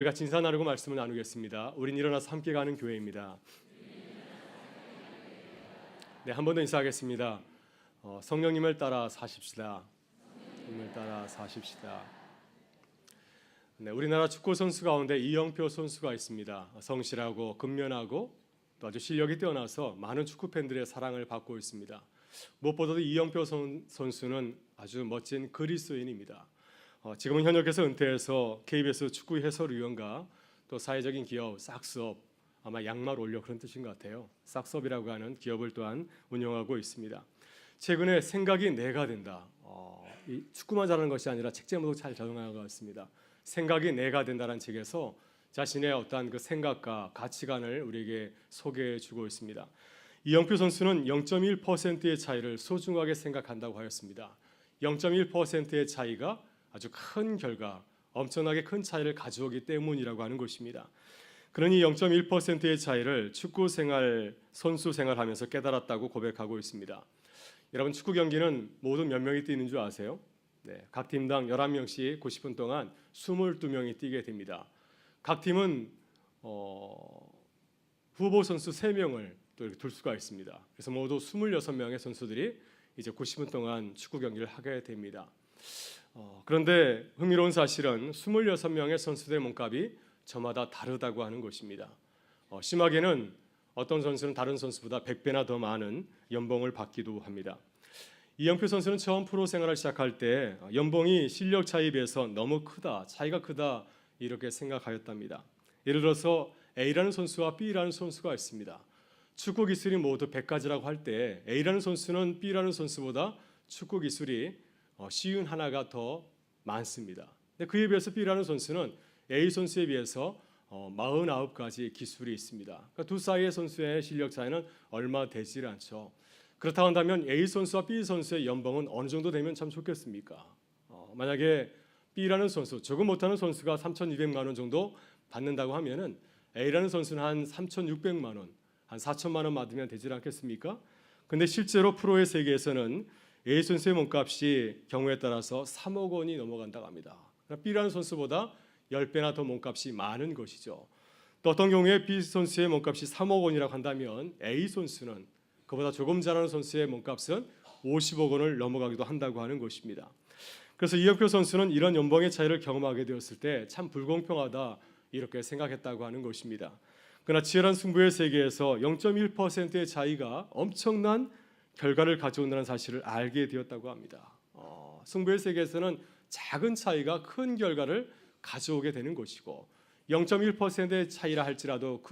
우리가 진사 나누고 말씀을 나누겠습니다. 우린 일어나서 함께 가는 교회입니다. 네, 한 번 더 인사하겠습니다. 성령님을 따라 사십시다. 성령님을 따라 사십시다. 네, 우리나라 축구 선수 가운데 이영표 선수가 있습니다. 성실하고 근면하고 또 아주 실력이 뛰어나서 많은 축구 팬들의 사랑을 받고 있습니다. 무엇보다도 이영표 선수는 아주 멋진 그리스도인입니다. 지금은 현역에서 은퇴해서 KBS 축구 해설위원과 또 사회적인 기업 싹스업, 아마 양말 올려 그런 뜻인 것 같아요. 싹스업이라고 하는 기업을 또한 운영하고 있습니다. 최근에 생각이 내가 된다. 이 축구만 잘하는 것이 아니라 책 제목도 잘 적용한 것 같습니다. 생각이 내가 된다는 책에서 자신의 어떠한 그 생각과 가치관을 우리에게 소개해 주고 있습니다. 이영표 선수는 0.1%의 차이를 소중하게 생각한다고 하였습니다. 0.1%의 차이가 아주 큰 결과, 엄청나게 큰 차이를 가져오기 때문이라고 하는 것입니다. 그러니 0.1%의 차이를 축구 생활, 선수 생활하면서 깨달았다고 고백하고 있습니다. 여러분, 축구 경기는 모두 몇 명이 뛰는 줄 아세요? 네, 각 팀당 11명씩 90분 동안 22명이 뛰게 됩니다. 각 팀은 후보 선수 3명을 또 이렇게 둘 수가 있습니다. 그래서 모두 26명의 선수들이 이제 90분 동안 축구 경기를 하게 됩니다. 그런데 흥미로운 사실은 26명의 선수들의 몸값이 저마다 다르다고 하는 것입니다. 심하게는 어떤 선수는 다른 선수보다 100배나 더 많은 연봉을 받기도 합니다. 이영표 선수는 처음 프로 생활을 시작할 때 연봉이 실력 차이에 비해서 너무 크다, 차이가 크다 이렇게 생각하였답니다. 예를 들어서 A라는 선수와 B라는 선수가 있습니다. 축구 기술이 모두 100가지라고 할 때 A라는 선수는 B라는 선수보다 축구 기술이 쉬운 하나가 더 많습니다. 근데 그에 비해서 B라는 선수는 A 선수에 비해서 49가지 기술이 있습니다. 그러니까 두 사이의 선수의 실력 차이는 얼마 되지 않죠. 그렇다고 한다면 A 선수와 B 선수의 연봉은 어느 정도 되면 참 좋겠습니까? 만약에 B라는 선수, 조금 못하는 선수가 3,200만 원 정도 받는다고 하면은 A라는 선수는 한 3,600만 원, 한 4천만 원 받으면 되지 않겠습니까? 근데 실제로 프로의 세계에서는 A 선수의 몸값이 경우에 따라서 3억 원이 넘어간다고 합니다. B라는 선수보다 10배나 더 몸값이 많은 것이죠. 또 어떤 경우에 B 선수의 몸값이 3억 원이라고 한다면 A 선수는 그보다 조금 잘하는 선수의 몸값은 50억 원을 넘어가기도 한다고 하는 것입니다. 그래서 이영표 선수는 이런 연봉의 차이를 경험하게 되었을 때 참 불공평하다 이렇게 생각했다고 하는 것입니다. 그러나 치열한 승부의 세계에서 0.1%의 차이가 엄청난 결과를 가져온다는 사실을 알게 되었다고 합니다. 승부의 세계에서는 작은 차이가 큰 결과를 가져오게 되는 것이고 0.1%의 차이라 할지라도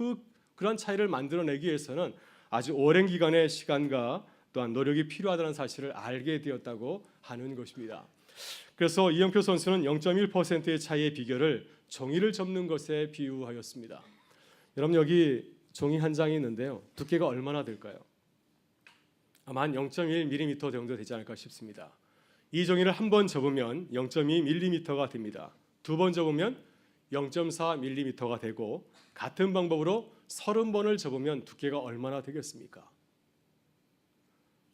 그런 차이를 만들어내기 위해서는 아주 오랜 기간의 시간과 또한 노력이 필요하다는 사실을 알게 되었다고 하는 것입니다. 그래서 이영표 선수는 0.1%의 차이의 비결을 종이를 접는 것에 비유하였습니다. 여러분, 여기 종이 한 장이 있는데요. 두께가 얼마나 될까요? 아마 한 0.1mm 정도 되지 않을까 싶습니다. 이 종이를 한 번 접으면 0.2mm가 됩니다. 두 번 접으면 0.4mm가 되고 같은 방법으로 30번을 접으면 두께가 얼마나 되겠습니까?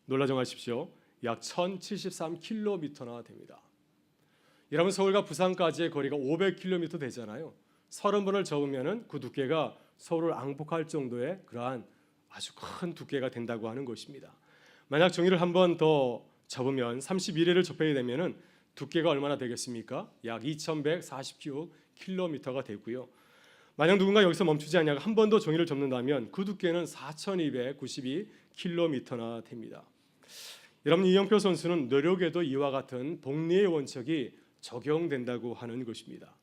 놀라지 마십시오. 약 1073km나 됩니다. 여러분, 서울과 부산까지의 거리가 500km 되잖아요. 30번을 접으면 그 두께가 서울을 앙폭할 정도의 그러한 아주 큰 두께가 된다고 하는 것입니다. 만약 종이를 한 번 더 접으면 31회를 접하게 되면 두께가 얼마나 되겠습니까? 약 2140km가 되고요. 만약 누군가 여기서 멈추지 않냐고 한 번 더 종이를 접는다면 그 두께는 4292km나 됩니다. 여러분, 이영표 선수는 노력에도 이와 같은 복리의 원칙이 적용된다고 하는 것입니다.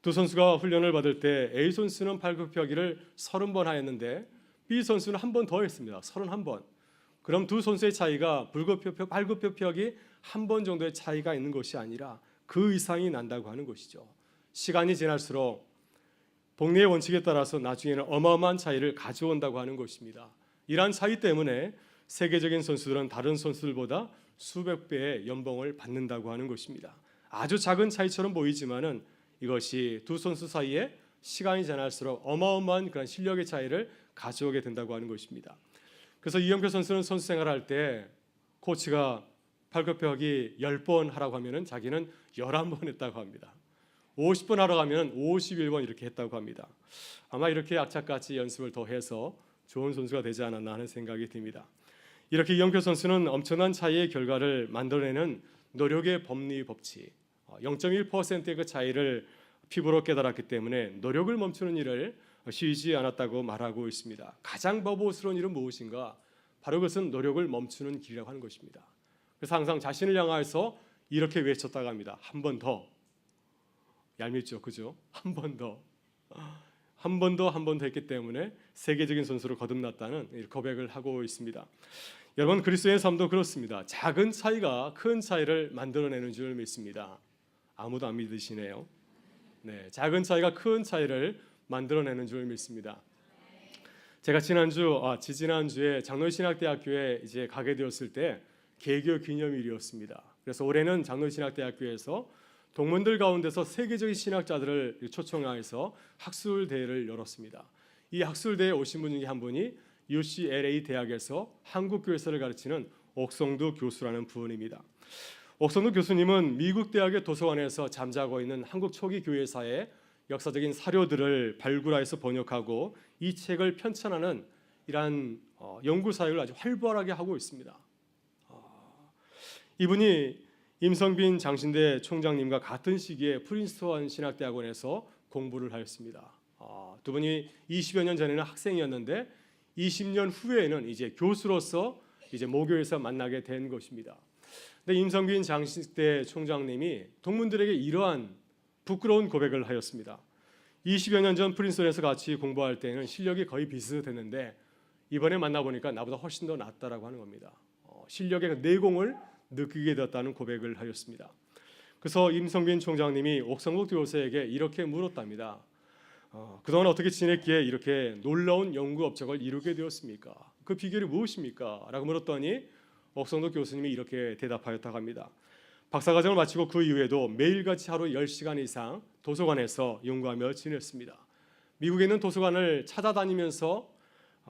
두 선수가 훈련을 받을 때 A 선수는 팔굽혀펴기를 30번 하였는데 B 선수는 한 번 더 했습니다. 31번. 그럼 두 선수의 차이가 팔굽혀펴기 한 번 정도의 차이가 있는 것이 아니라 그 이상이 난다고 하는 것이죠. 시간이 지날수록 복리의 원칙에 따라서 나중에는 어마어마한 차이를 가져온다고 하는 것입니다. 이러한 차이 때문에 세계적인 선수들은 다른 선수들보다 수백 배의 연봉을 받는다고 하는 것입니다. 아주 작은 차이처럼 보이지만은 이것이 두 선수 사이에 시간이 지날수록 어마어마한 그런 실력의 차이를 가져오게 된다고 하는 것입니다. 그래서 이영표 선수는 선수 생활할 때 코치가 팔굽혀펴기 10번 하라고 하면은 자기는 11번 했다고 합니다. 50번 하러 가면 51번 이렇게 했다고 합니다. 아마 이렇게 악착같이 연습을 더 해서 좋은 선수가 되지 않았나 하는 생각이 듭니다. 이렇게 이영표 선수는 엄청난 차이의 결과를 만들어내는 노력의 법리 법칙, 0.1%의 그 차이를 피부로 깨달았기 때문에 노력을 멈추는 일을 쉬지 않았다고 말하고 있습니다. 가장 버거스러운 일은 무엇인가? 바로 그것은 노력을 멈추는 길이라고 하는 것입니다. 그래서 항상 자신을 향해서 이렇게 외쳤다고 합니다. 한 번 더. 얄밉죠, 그죠? 한 번 더. 한 번 더 했기 때문에 세계적인 선수로 거듭났다는 고백을 하고 있습니다. 여러분, 그리스도의 삶도 그렇습니다. 작은 차이가 큰 차이를 만들어내는 줄 믿습니다. 아무도 안 믿으시네요. 네, 작은 차이가 큰 차이를 만들어내는 줄 믿습니다. 제가 지지난주에 장로신학대학교에 이제 가게 되었을 때 개교 기념일이었습니다. 그래서 올해는 장로신학대학교에서 동문들 가운데서 세계적인 신학자들을 초청해서 학술 대회를 열었습니다. 이 학술 대회에 오신 분 중에 한 분이 UCLA 대학에서 한국 교회사를 가르치는 옥성두 교수라는 분입니다. 옥성두 교수님은 미국 대학의 도서관에서 잠자고 있는 한국 초기 교회사의 역사적인 사료들을 발굴해서 번역하고 이 책을 편찬하는 이러한 연구 사역을 아주 활발하게 하고 있습니다. 이분이 임성빈 장신대 총장님과 같은 시기에 프린스턴 신학대학원에서 공부를 하였습니다. 두 분이 20여 년 전에는 학생이었는데 20년 후에는 이제 교수로서 이제 모교에서 만나게 된 것입니다. 근데 임성빈 장신대 총장님이 동문들에게 이러한 부끄러운 고백을 하였습니다. 20여 년 전 프린스턴에서 같이 공부할 때는 실력이 거의 비슷했는데 이번에 만나보니까 나보다 훨씬 더 낫다라고 하는 겁니다. 실력의 내공을 느끼게 되었다는 고백을 하였습니다. 그래서 임성빈 총장님이 옥성국 교수에게 이렇게 물었답니다. 그동안 어떻게 지냈기에 이렇게 놀라운 연구 업적을 이루게 되었습니까? 그 비결이 무엇입니까? 라고 물었더니 옥성국 교수님이 이렇게 대답하였다고 합니다. 박사과정을 마치고 그 이후에도 매일같이 하루 10시간 이상 도서관에서 연구하며 지냈습니다. 미국에 있는 도서관을 찾아다니면서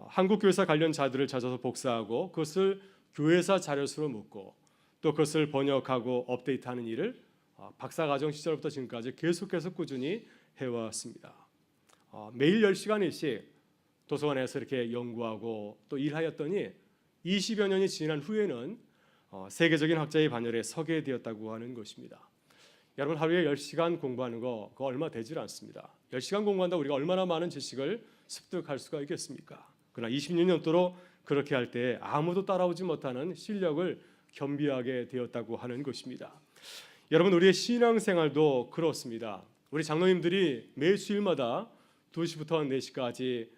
한국 교회사 관련 자들을 찾아서 복사하고 그것을 교회사 자료수로 묶고 또 그것을 번역하고 업데이트하는 일을 박사과정 시절부터 지금까지 계속해서 꾸준히 해왔습니다. 매일 10시간씩 도서관에서 이렇게 연구하고 또 일하였더니 20여 년이 지난 후에는 세계적인 학자의 반열에 서게 되었다고 하는 것입니다. 여러분, 하루에 10시간 공부하는 거 그거 얼마 되질 않습니다. 10시간 공부한다고 우리가 얼마나 많은 지식을 습득할 수가 있겠습니까? 그러나 20년 동안 그렇게 할 때 아무도 따라오지 못하는 실력을 겸비하게 되었다고 하는 것입니다. 여러분, 우리의 신앙생활도 그렇습니다. 우리 장로님들이 매 주일마다 2시부터 4시까지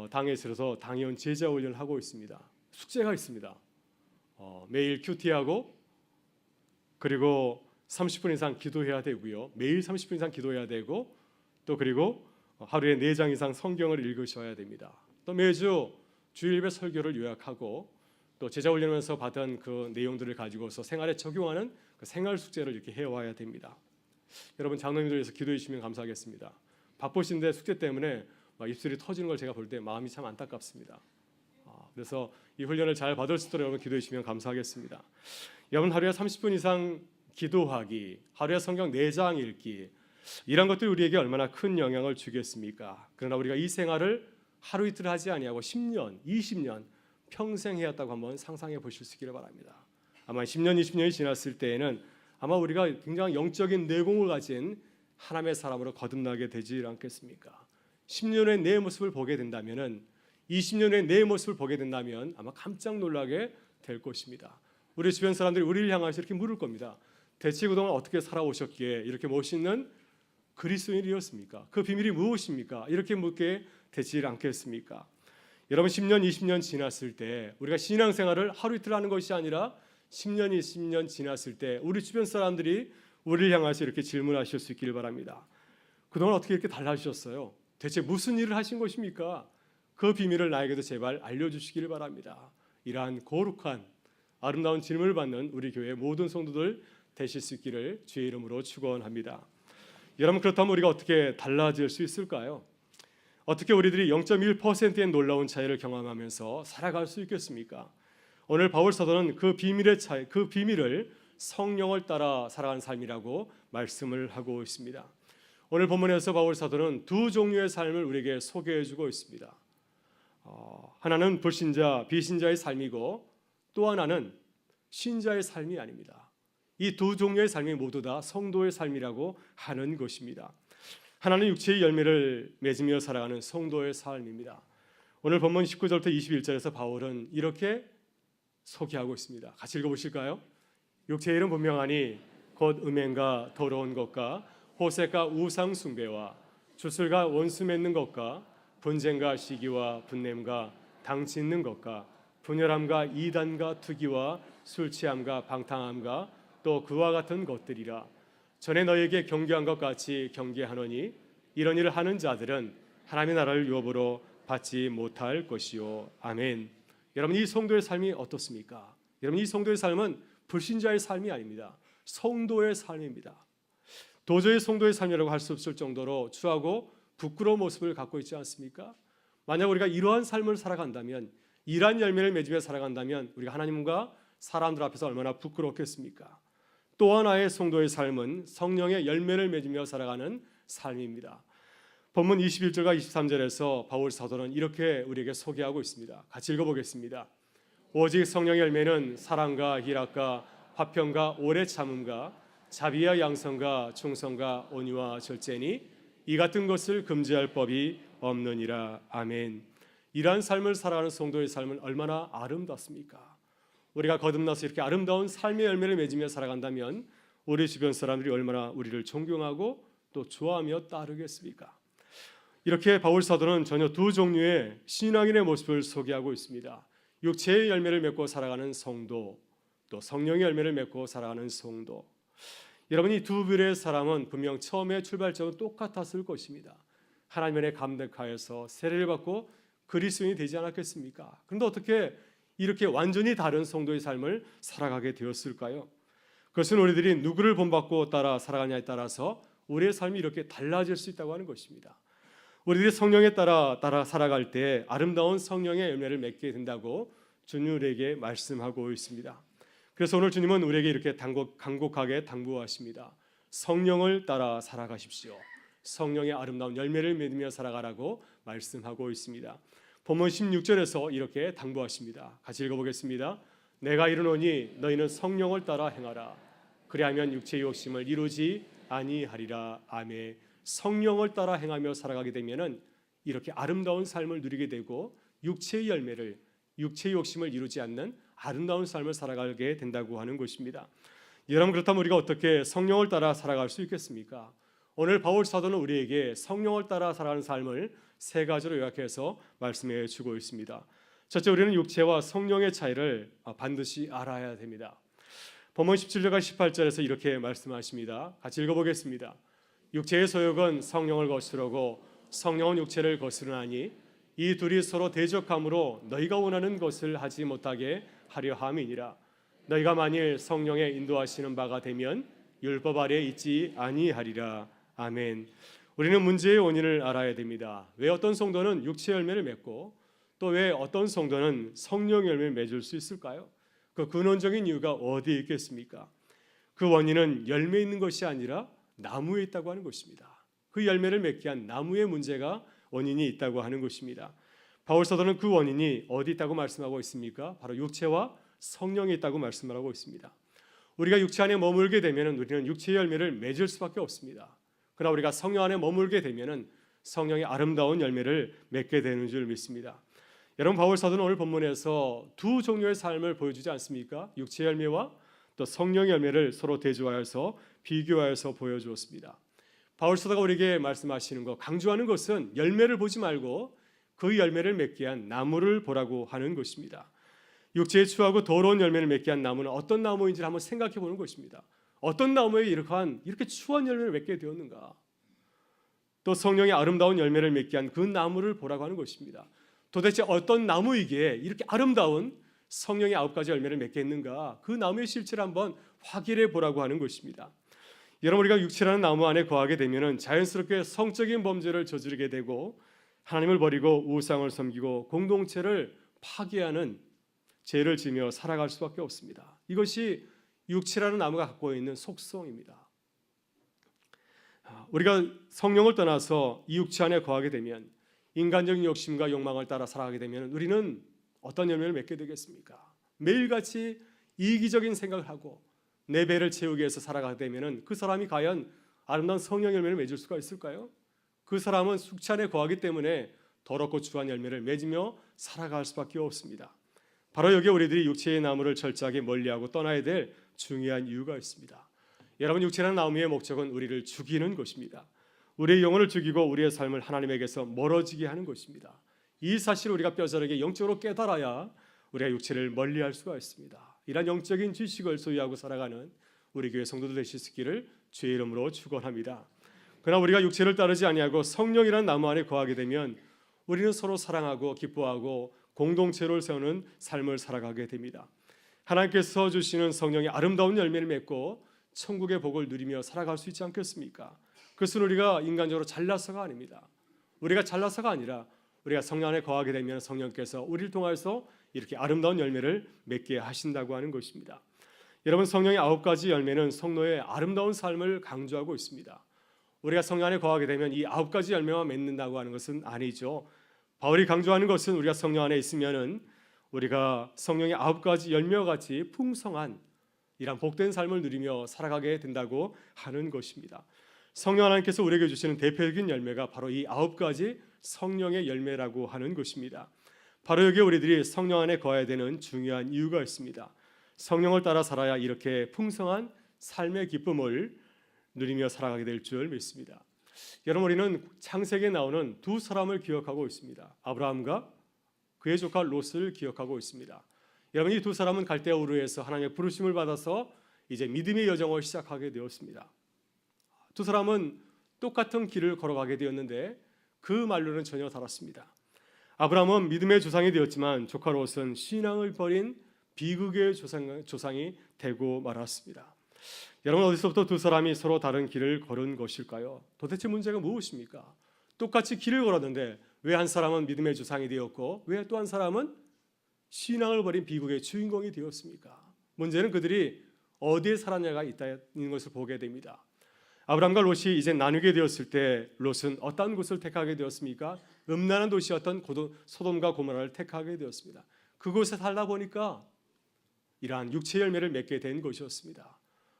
당에 있어서 당회원 제자 훈련을 하고 있습니다. 숙제가 있습니다. 매일 큐티하고 그리고 30분 이상 기도해야 되고요. 매일 30분 이상 기도해야 되고 또 그리고 하루에 4장 이상 성경을 읽으셔야 됩니다. 또 매주 주일배 설교를 요약하고 또 제자 훈련하면서 받은 그 내용들을 가지고서 생활에 적용하는 그 생활 숙제를 이렇게 해와야 됩니다. 여러분, 장로님들 위해서 기도해 주시면 감사하겠습니다. 바쁘신데 숙제 때문에 막 입술이 터지는 걸 제가 볼 때 마음이 참 안타깝습니다. 그래서 이 훈련을 잘 받을 수 있도록 여러분 기도해 주시면 감사하겠습니다. 여러분, 하루에 30분 이상 기도하기, 하루에 성경 4장 읽기, 이런 것들이 우리에게 얼마나 큰 영향을 주겠습니까? 그러나 우리가 이 생활을 하루 이틀 하지 아니하고 10년, 20년 평생 해왔다고 한번 상상해 보실 수 있기를 바랍니다. 아마 10년, 20년이 지났을 때에는 아마 우리가 굉장히 영적인 내공을 가진 하나님의 사람으로 거듭나게 되지 않겠습니까? 10년 후에 내 모습을 보게 된다면은 20년 후에 내 모습을 보게 된다면 아마 깜짝 놀라게 될 것입니다. 우리 주변 사람들이 우리를 향해서 이렇게 물을 겁니다. 대체 그동안 어떻게 살아오셨기에 이렇게 멋있는 그리스도인이었습니까? 그 비밀이 무엇입니까? 이렇게 묻게 되지 않겠습니까? 여러분, 10년, 20년 지났을 때 우리가 신앙생활을 하루 이틀 하는 것이 아니라 10년, 20년 지났을 때 우리 주변 사람들이 우리를 향해서 이렇게 질문하실 수 있기를 바랍니다. 그동안 어떻게 이렇게 달라지셨어요? 대체 무슨 일을 하신 것입니까? 그 비밀을 나에게도 제발 알려주시기를 바랍니다. 이러한 거룩한 아름다운 질문을 받는 우리 교회 모든 성도들 되실 수 있기를 주의 이름으로 축원합니다. 여러분, 그렇다면 우리가 어떻게 달라질 수 있을까요? 어떻게 우리들이 0.1%의 놀라운 차이를 경험하면서 살아갈 수 있겠습니까? 오늘 바울 사도는 그 비밀을 성령을 따라 살아가는 삶이라고 말씀을 하고 있습니다. 오늘 본문에서 바울 사도는 두 종류의 삶을 우리에게 소개해주고 있습니다. 하나는 불신자, 비신자의 삶이고 또 하나는 신자의 삶이 아닙니다. 이 두 종류의 삶이 모두 다 성도의 삶이라고 하는 것입니다. 하나는 육체의 열매를 맺으며 살아가는 성도의 삶입니다. 오늘 본문 19절부터 21절에서 바울은 이렇게 소개하고 있습니다. 같이 읽어보실까요? 육체의 일은 분명하니 곧 음행과 더러운 것과 호색과 우상 숭배와 주술과 원수 맺는 것과 분쟁과 시기와 분냄과 당 짓는 것과 분열함과 이단과 투기와 술 취함과 방탕함과 또 그와 같은 것들이라. 전에 너에게 경계한 것 같이 경계하노니 이런 일을 하는 자들은 하나님의 나라를 유업으로 받지 못할 것이요. 아멘. 여러분, 이 성도의 삶이 어떻습니까? 여러분, 이 성도의 삶은 불신자의 삶이 아닙니다. 성도의 삶입니다. 도저히 성도의 삶이라고 할 수 없을 정도로 추하고 부끄러운 모습을 갖고 있지 않습니까? 만약 우리가 이러한 삶을 살아간다면, 이러한 열매를 맺으며 살아간다면 우리가 하나님과 사람들 앞에서 얼마나 부끄럽겠습니까? 또 하나의 성도의 삶은 성령의 열매를 맺으며 살아가는 삶입니다. 본문 21절과 23절에서 바울 사도는 이렇게 우리에게 소개하고 있습니다. 같이 읽어보겠습니다. 오직 성령의 열매는 사랑과 희락과 화평과 오래 참음과 자비와 양성과 충성과 온유와 절제니 이 같은 것을 금지할 법이 없느니라. 아멘. 이러한 삶을 살아가는 성도의 삶은 얼마나 아름답습니까? 우리가 거듭나서 이렇게 아름다운 삶의 열매를 맺으며 살아간다면 우리 주변 사람들이 얼마나 우리를 존경하고 또 좋아하며 따르겠습니까? 이렇게 바울 사도는 전혀 두 종류의 신앙인의 모습을 소개하고 있습니다. 육체의 열매를 맺고 살아가는 성도, 또 성령의 열매를 맺고 살아가는 성도. 여러분, 이 두 부류의 사람은 분명 처음에 출발점은 똑같았을 것입니다. 하나님 은혜에 감격하여서 세례를 받고 그리스도인이 되지 않았겠습니까? 그런데 어떻게 이렇게 완전히 다른 성도의 삶을 살아가게 되었을까요? 그것은 우리들이 누구를 본받고 따라 살아가냐에 따라서 우리의 삶이 이렇게 달라질 수 있다고 하는 것입니다. 우리들이 성령에 따라 살아갈 때 아름다운 성령의 열매를 맺게 된다고 주님 우리에게 말씀하고 있습니다. 그래서 오늘 주님은 우리에게 이렇게 간곡하게 당부하십니다. 성령을 따라 살아가십시오. 성령의 아름다운 열매를 맺으며 살아가라고 말씀하고 있습니다. 본문 16절에서 이렇게 당부하십니다. 같이 읽어보겠습니다. 내가 이르노니 너희는 성령을 따라 행하라. 그리하면 육체의 욕심을 이루지 아니하리라. 아멘. 성령을 따라 행하며 살아가게 되면은 이렇게 아름다운 삶을 누리게 되고 육체의 열매를, 육체의 욕심을 이루지 않는 아름다운 삶을 살아가게 된다고 하는 것입니다. 여러분, 그렇다면 우리가 어떻게 성령을 따라 살아갈 수 있겠습니까? 오늘 바울 사도는 우리에게 성령을 따라 살아가는 삶을 세 가지로 요약해서 말씀해 주고 있습니다. 첫째, 우리는 육체와 성령의 차이를 반드시 알아야 됩니다. 본문 17절과 18절에서 이렇게 말씀하십니다. 같이 읽어보겠습니다. 육체의 소욕은 성령을 거스르고 성령은 육체를 거스르나니 이 둘이 서로 대적함으로 너희가 원하는 것을 하지 못하게 하려 함이니라. 너희가 만일 성령의 인도하시는 바가 되면 율법 아래에 있지 아니하리라. 아멘. 우리는 문제의 원인을 알아야 됩니다. 왜 어떤 성도는 육체 열매를 맺고 또 왜 어떤 성도는 성령 열매를 맺을 수 있을까요? 그 근원적인 이유가 어디에 있겠습니까? 그 원인은 열매에 있는 것이 아니라 나무에 있다고 하는 것입니다. 그 열매를 맺게 한 나무의 문제가 원인이 있다고 하는 것입니다. 바울 사도는 그 원인이 어디 있다고 말씀하고 있습니까? 바로 육체와 성령에 있다고 말씀을 하고 있습니다. 우리가 육체 안에 머물게 되면 우리는 육체의 열매를 맺을 수밖에 없습니다. 그러나 우리가 성령 안에 머물게 되면 성령의 아름다운 열매를 맺게 되는 줄 믿습니다. 여러분, 바울 사도는 오늘 본문에서 두 종류의 삶을 보여주지 않습니까? 육체의 열매와 또 성령의 열매를 서로 대조하여서 비교하여서 보여주었습니다. 바울 사도가 우리에게 말씀하시는 것, 강조하는 것은 열매를 보지 말고 그 열매를 맺게 한 나무를 보라고 하는 것입니다. 육체에 추하고 더러운 열매를 맺게 한 나무는 어떤 나무인지를 한번 생각해 보는 것입니다. 어떤 나무에 이렇게 추한 열매를 맺게 되었는가? 또 성령의 아름다운 열매를 맺게 한 그 나무를 보라고 하는 것입니다. 도대체 어떤 나무이기에 이렇게 아름다운 성령의 9가지 열매를 맺게 했는가? 그 나무의 실체를 한번 확인해 보라고 하는 것입니다. 여러분, 우리가 육체라는 나무 안에 거하게 되면 자연스럽게 성적인 범죄를 저지르게 되고 하나님을 버리고 우상을 섬기고 공동체를 파괴하는 죄를 지며 살아갈 수밖에 없습니다. 이것이 육체라는 나무가 갖고 있는 속성입니다. 우리가 성령을 떠나서 이 육체 안에 거하게 되면 인간적인 욕심과 욕망을 따라 살아가게 되면 우리는 어떤 열매를 맺게 되겠습니까? 매일같이 이기적인 생각을 하고 내 배를 채우기 위해서 살아가게 되면 그 사람이 과연 아름다운 성령 열매를 맺을 수가 있을까요? 그 사람은 숙취 안에 거하기 때문에 더럽고 추한 열매를 맺으며 살아갈 수밖에 없습니다. 바로 여기에 우리들이 육체의 나무를 철저하게 멀리하고 떠나야 될 중요한 이유가 있습니다. 여러분, 육체라는 나무의 목적은 우리를 죽이는 것입니다. 우리의 영혼을 죽이고 우리의 삶을 하나님에게서 멀어지게 하는 것입니다. 이 사실을 우리가 뼈저리게 영적으로 깨달아야 우리가 육체를 멀리할 수가 있습니다. 이런 영적인 지식을 소유하고 살아가는 우리 교회 성도들 되실 수 있기를 주의 이름으로 축원합니다. 그러나 우리가 육체를 따르지 아니하고 성령이라는 나무 안에 거하게 되면 우리는 서로 사랑하고 기뻐하고 공동체를 세우는 삶을 살아가게 됩니다. 하나님께서 주시는 성령의 아름다운 열매를 맺고 천국의 복을 누리며 살아갈 수 있지 않겠습니까? 그것은 우리가 인간적으로 잘나서가 아닙니다. 우리가 잘나서가 아니라 우리가 성령 안에 거하게 되면 성령께서 우리를 통해서 이렇게 아름다운 열매를 맺게 하신다고 하는 것입니다. 여러분, 성령의 9가지 열매는 성도의 아름다운 삶을 강조하고 있습니다. 우리가 성령 안에 거하게 되면 이 9가지 열매만 맺는다고 하는 것은 아니죠. 바울이 강조하는 것은 우리가 성령 안에 있으면은 우리가 성령의 9가지 열매와 같이 풍성한 이런 복된 삶을 누리며 살아가게 된다고 하는 것입니다. 성령 하나님께서 우리에게 주시는 대표적인 열매가 바로 이 9가지 성령의 열매라고 하는 것입니다. 바로 여기에 우리들이 성령 안에 거해야 되는 중요한 이유가 있습니다. 성령을 따라 살아야 이렇게 풍성한 삶의 기쁨을 누리며 살아가게 될 줄 믿습니다. 여러분, 우리는 창세기에 나오는 두 사람을 기억하고 있습니다. 아브라함과 그의 조카 롯을 기억하고 있습니다. 여러분, 이 두 사람은 갈대아 우르에서 하나님의 부르심을 받아서 이제 믿음의 여정을 시작하게 되었습니다. 두 사람은 똑같은 길을 걸어가게 되었는데 그 말로는 전혀 다랐습니다. 아브라함은 믿음의 조상이 되었지만 조카 롯은 신앙을 버린 비극의 조상이 되고 말았습니다. 여러분, 어디서부터 두 사람이 서로 다른 길을 걸은 것일까요? 도대체 문제가 무엇입니까? 똑같이 길을 걸었는데 왜 한 사람은 믿음의 조상이 되었고 왜 또 한 사람은 신앙을 버린 비극의 주인공이 되었습니까? 문제는 그들이 어디에 살았냐가 있다는 것을 보게 됩니다. 아브라함과 롯이 이제 나누게 되었을 때 롯은 어떤 곳을 택하게 되었습니까? 음란한 도시였던 소돔과 고모라를 택하게 되었습니다. 그곳에 살다 보니까 이러한 육체 열매를 맺게 된 것이었습니다.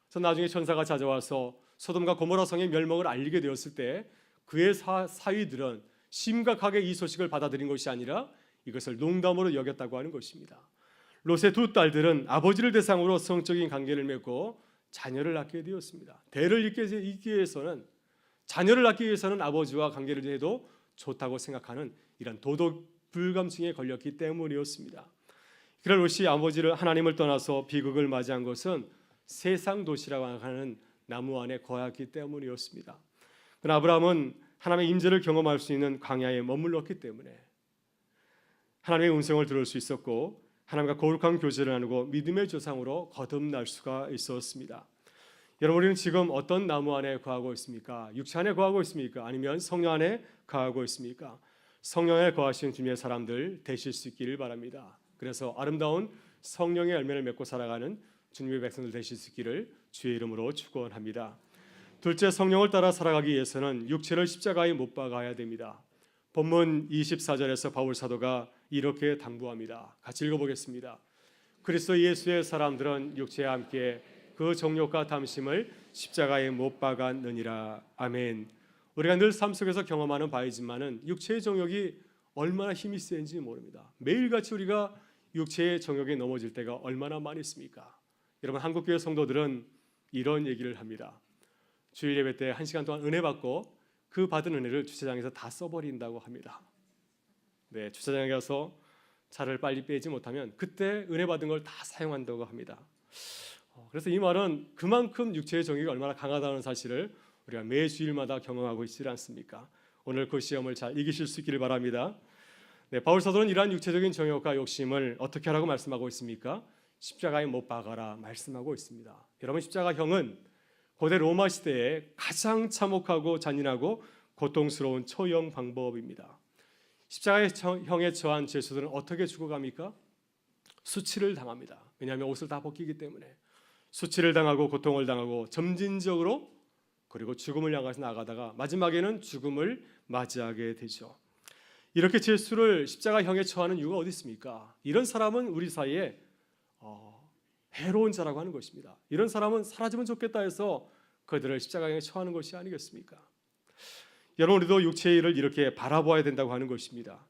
그래서 나중에 천사가 찾아와서 소돔과 고모라 성의 멸망을 알리게 되었을 때 그의 사위들은 심각하게 이 소식을 받아들인 것이 아니라 이것을 농담으로 여겼다고 하는 것입니다. 롯의 두 딸들은 아버지를 대상으로 성적인 관계를 맺고 자녀를 낳게 되었습니다. 대를 잇기 위해서는, 자녀를 낳기 위해서는 아버지와 관계를 해도 좋다고 생각하는 이런 도덕 불감증에 걸렸기 때문이었습니다. 그러나 롯이 아버지를 하나님을 떠나서 비극을 맞이한 것은 세상 도시라고 하는 나무 안에 거하기 때문이었습니다. 그러나 아브라함은 하나님의 임재를 경험할 수 있는 광야에 머물렀기 때문에 하나님의 음성을 들을 수 있었고 하나님과 거룩한 교제를 나누고 믿음의 조상으로 거듭날 수가 있었습니다. 여러분, 우리는 지금 어떤 나무 안에 거하고 있습니까? 육체 안에 거하고 있습니까? 아니면 성령 안에 거하고 있습니까? 성령 안에 거하시는 주님의 사람들 되실 수 있기를 바랍니다. 그래서 아름다운 성령의 열매를 맺고 살아가는 주님의 백성들 되실 수 있기를 주의 이름으로 축원합니다. 둘째, 성령을 따라 살아가기 위해서는 육체를 십자가에 못 박아야 됩니다. 본문 24절에서 바울 사도가 이렇게 당부합니다. 같이 읽어보겠습니다. 그리스도 예수의 사람들은 육체와 함께 그 정욕과 탐심을 십자가에 못 박았느니라. 아멘. 우리가 늘 삶 속에서 경험하는 바이지만은 육체의 정욕이 얼마나 힘이 센지 모릅니다. 매일같이 우리가 육체의 정욕에 넘어질 때가 얼마나 많이 있습니까? 여러분, 한국교회 성도들은 이런 얘기를 합니다. 주일 예배 때 1시간 동안 은혜 받고 그 받은 은혜를 주차장에서 다 써버린다고 합니다. 네, 주차장에 가서 차를 빨리 빼지 못하면 그때 은혜 받은 걸 다 사용한다고 합니다. 그래서 이 말은 그만큼 육체의 정욕이 얼마나 강하다는 사실을 우리가 매 주일마다 경험하고 있지 않습니까? 오늘 그 시험을 잘 이기실 수 있기를 바랍니다. 네, 바울 사도는 이러한 육체적인 정욕과 욕심을 어떻게 하라고 말씀하고 있습니까? 십자가에 못 박아라 말씀하고 있습니다. 여러분, 십자가형은 고대 로마 시대에 가장 참혹하고 잔인하고 고통스러운 처형 방법입니다. 십자가형에 처한 죄수들은 어떻게 죽어갑니까? 수치를 당합니다. 왜냐하면 옷을 다 벗기기 때문에 수치를 당하고 고통을 당하고 점진적으로 그리고 죽음을 향해서 나가다가 마지막에는 죽음을 맞이하게 되죠. 이렇게 예수를 십자가형에 처하는 이유가 어디 있습니까? 이런 사람은 우리 사이에 해로운 자라고 하는 것입니다. 이런 사람은 사라지면 좋겠다 해서 그들을 십자가형에 처하는 것이 아니겠습니까? 여러분, 우리도 육체의 일을 이렇게 바라보아야 된다고 하는 것입니다.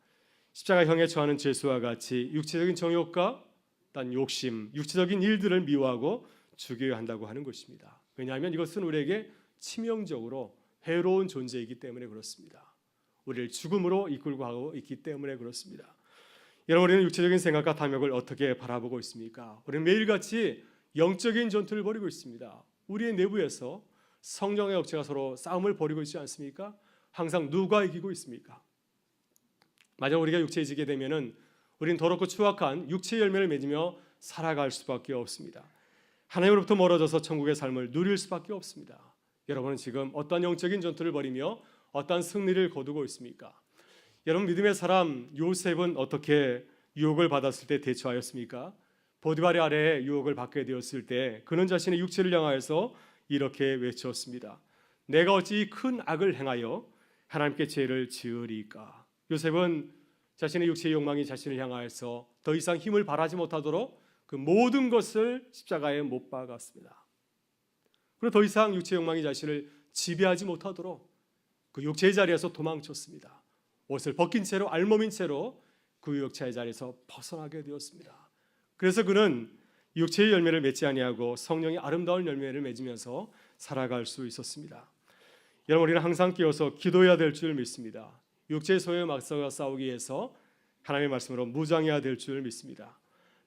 십자가형에 처하는 죄수와 같이 육체적인 정욕과 단 욕심, 육체적인 일들을 미워하고 죽여야 한다고 하는 것입니다. 왜냐하면 이것은 우리에게 치명적으로 해로운 존재이기 때문에 그렇습니다. 우리를 죽음으로 이끌고 가고 있기 때문에 그렇습니다. 여러분, 우리는 육체적인 생각과 탐욕을 어떻게 바라보고 있습니까? 우리는 매일같이 영적인 전투를 벌이고 있습니다. 우리의 내부에서 성령의 억제가 서로 싸움을 벌이고 있지 않습니까? 항상 누가 이기고 있습니까? 만약 우리가 육체해지게 되면은 우리는 더럽고 추악한 육체의 열매를 맺으며 살아갈 수밖에 없습니다. 하나님으로부터 멀어져서 천국의 삶을 누릴 수밖에 없습니다. 여러분은 지금 어떤 영적인 전투를 벌이며 어떤 승리를 거두고 있습니까? 여러분, 믿음의 사람 요셉은 어떻게 유혹을 받았을 때 대처하였습니까? 보디발의 아래에 유혹을 받게 되었을 때 그는 자신의 육체를 향하여서 이렇게 외쳤습니다. 내가 어찌 큰 악을 행하여 하나님께 죄를 지으리까? 요셉은 자신의 육체의 욕망이 자신을 향하여서 더 이상 힘을 발하지 못하도록 그 모든 것을 십자가에 못 박았습니다. 그리고 더 이상 육체의 욕망이 자신을 지배하지 못하도록 그 육체의 자리에서 도망쳤습니다. 옷을 벗긴 채로 알몸인 채로 그 육체의 자리에서 벗어나게 되었습니다. 그래서 그는 육체의 열매를 맺지 아니하고 성령의 아름다운 열매를 맺으면서 살아갈 수 있었습니다. 여러분, 우리는 항상 깨어서 기도해야 될 줄 믿습니다. 육체의 소유에 맞서 싸우기 위해서 하나님의 말씀으로 무장해야 될 줄 믿습니다.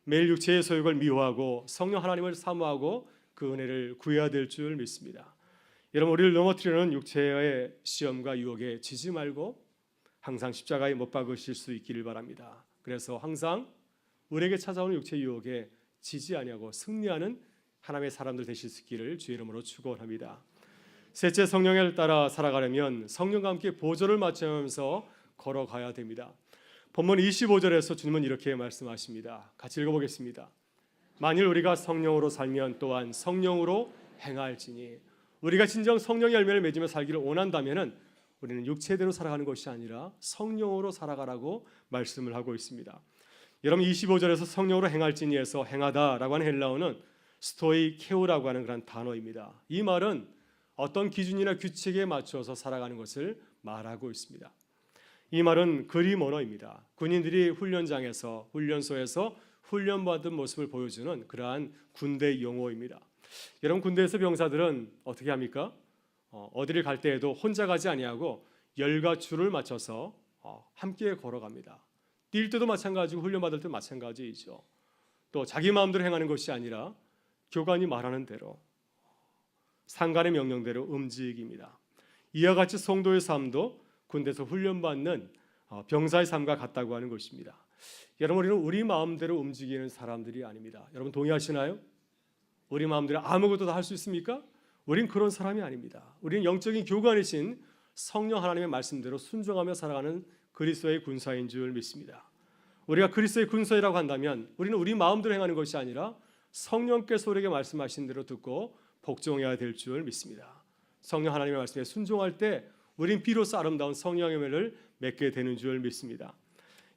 매일 육체의 소욕을 미워하고 성령 하나님을 사모하고 그 은혜를 구해야 될 줄 믿습니다. 여러분, 우리를 넘어뜨리는 육체의 시험과 유혹에 지지 말고 항상 십자가에 못 박으실 수 있기를 바랍니다. 그래서 항상 우리에게 찾아오는 육체의 유혹에 지지 아니하고 승리하는 하나님의 사람들 되실 수 있기를 주의 이름으로 축원합니다. 셋째, 성령을 따라 살아가려면 성령과 함께 보조를 맞추면서 걸어가야 됩니다. 본문 25절에서 주님은 이렇게 말씀하십니다. 같이 읽어보겠습니다. 만일 우리가 성령으로 살면 또한 성령으로 행할지니. 우리가 진정 성령의 열매를 맺으며 살기를 원한다면 우리는 육체대로 살아가는 것이 아니라 성령으로 살아가라고 말씀을 하고 있습니다. 여러분, 25절에서 성령으로 행할지니에서 행하다라고 하는 헬라어는 스토이케오라고 하는 그런 단어입니다. 이 말은 어떤 기준이나 규칙에 맞춰서 살아가는 것을 말하고 있습니다. 이 말은 그림 언어입니다. 군인들이 훈련장에서 훈련소에서 훈련받은 모습을 보여주는 그러한 군대 용어입니다. 여러분, 군대에서 병사들은 어떻게 합니까? 어디를 갈 때에도 혼자 가지 아니하고 열과 줄을 맞춰서 함께 걸어갑니다. 뛸 때도 마찬가지고 훈련받을 때도 마찬가지이죠. 또 자기 마음대로 행하는 것이 아니라 교관이 말하는 대로 상관의 명령대로 움직입니다. 이와 같이 성도의 삶도 군대에서 훈련받는 병사의 삶과 같다고 하는 것입니다. 여러분, 우리는 우리 마음대로 움직이는 사람들이 아닙니다. 여러분, 동의하시나요? 우리 마음대로 아무것도 다 할 수 있습니까? 우린 그런 사람이 아닙니다. 우리는 영적인 교관이신 성령 하나님의 말씀대로 순종하며 살아가는 그리스도의 군사인 줄 믿습니다. 우리가 그리스도의 군사이라고 한다면 우리는 우리 마음대로 행하는 것이 아니라 성령께서 우리에게 말씀하신 대로 듣고 복종해야 될 줄 믿습니다. 성령 하나님의 말씀에 순종할 때 우린 비로소 아름다운 성령의 열매를 맺게 되는 줄 믿습니다.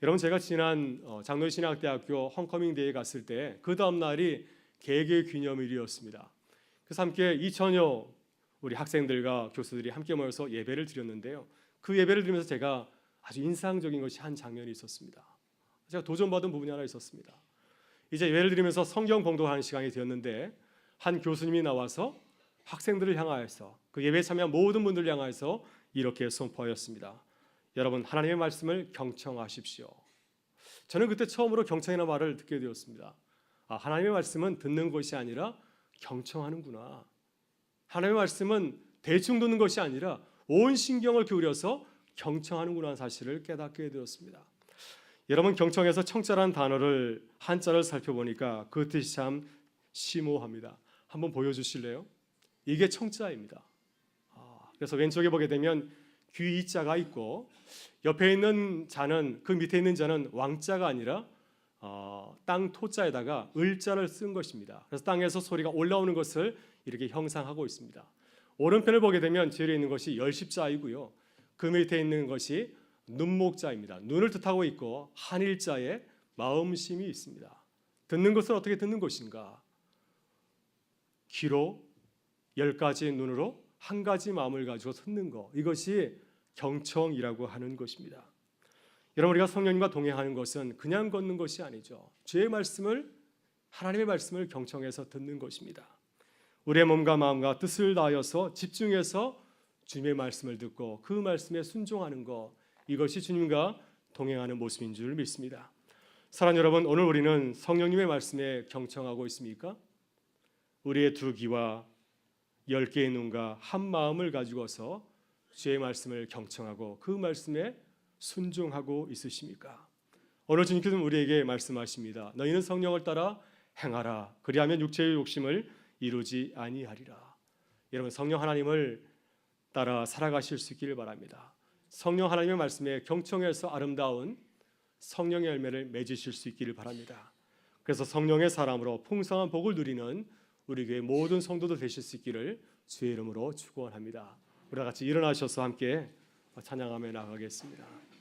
여러분, 제가 지난 장로의 신학대학교 홈커밍 데이에 갔을 때 그 다음 날이 개교 기념일이었습니다. 그래서 함께 2천여 우리 학생들과 교수들이 함께 모여서 예배를 드렸는데요. 그 예배를 드리면서 제가 아주 인상적인 것이 한 장면이 있었습니다. 제가 도전받은 부분이 하나 있었습니다. 이제 예배를 드리면서 성경 봉독하는 시간이 되었는데 한 교수님이 나와서 학생들을 향하여서 그 예배에 참여한 모든 분들을 향하여서 이렇게 선포하였습니다. 여러분, 하나님의 말씀을 경청하십시오. 저는 그때 처음으로 경청이라는 말을 듣게 되었습니다. 하나님의 말씀은 듣는 것이 아니라 경청하는구나. 하나님의 말씀은 대충 듣는 것이 아니라 온 신경을 기울여서 경청하는구나 하는 사실을 깨닫게 되었습니다. 여러분, 경청에서 청자라는 단어를 한자를 살펴보니까 그 뜻이 참 심오합니다. 한번 보여주실래요? 이게 청자입니다. 그래서 왼쪽에 보게 되면 귀 이자가 있고 옆에 있는 자는, 그 밑에 있는 자는 왕자가 아니라 땅 토자에다가 을자를 쓴 것입니다. 그래서 땅에서 소리가 올라오는 것을 이렇게 형상하고 있습니다. 오른편을 보게 되면 뒤에 있는 것이 열십자이고요. 그 밑에 있는 것이 눈목자입니다. 눈을 뜻하고 있고 한일자에 마음심이 있습니다. 듣는 것은 어떻게 듣는 것인가? 귀로 10가지 눈으로 한 가지 마음을 가지고 듣는 것, 이것이 경청이라고 하는 것입니다. 여러분, 우리가 성령님과 동행하는 것은 그냥 걷는 것이 아니죠. 주의 말씀을, 하나님의 말씀을 경청해서 듣는 것입니다. 우리의 몸과 마음과 뜻을 다하여서 집중해서 주님의 말씀을 듣고 그 말씀에 순종하는 것, 이것이 주님과 동행하는 모습인 줄 믿습니다. 사랑하는 여러분, 오늘 우리는 성령님의 말씀에 경청하고 있습니까? 우리의 두 귀와 10개의 눈과 한 마음을 가지고서 주의 말씀을 경청하고 그 말씀에 순종하고 있으십니까? 오늘 주님께서는 우리에게 말씀하십니다. 너희는 성령을 따라 행하라. 그리하면 육체의 욕심을 이루지 아니하리라. 여러분, 성령 하나님을 따라 살아가실 수 있기를 바랍니다. 성령 하나님의 말씀에 경청해서 아름다운 성령의 열매를 맺으실 수 있기를 바랍니다. 그래서 성령의 사람으로 풍성한 복을 누리는 우리 교회 모든 성도들 되실 수 있기를 주의 이름으로 축원합니다. 우리 같이 일어나셔서 함께 찬양하며 나가겠습니다.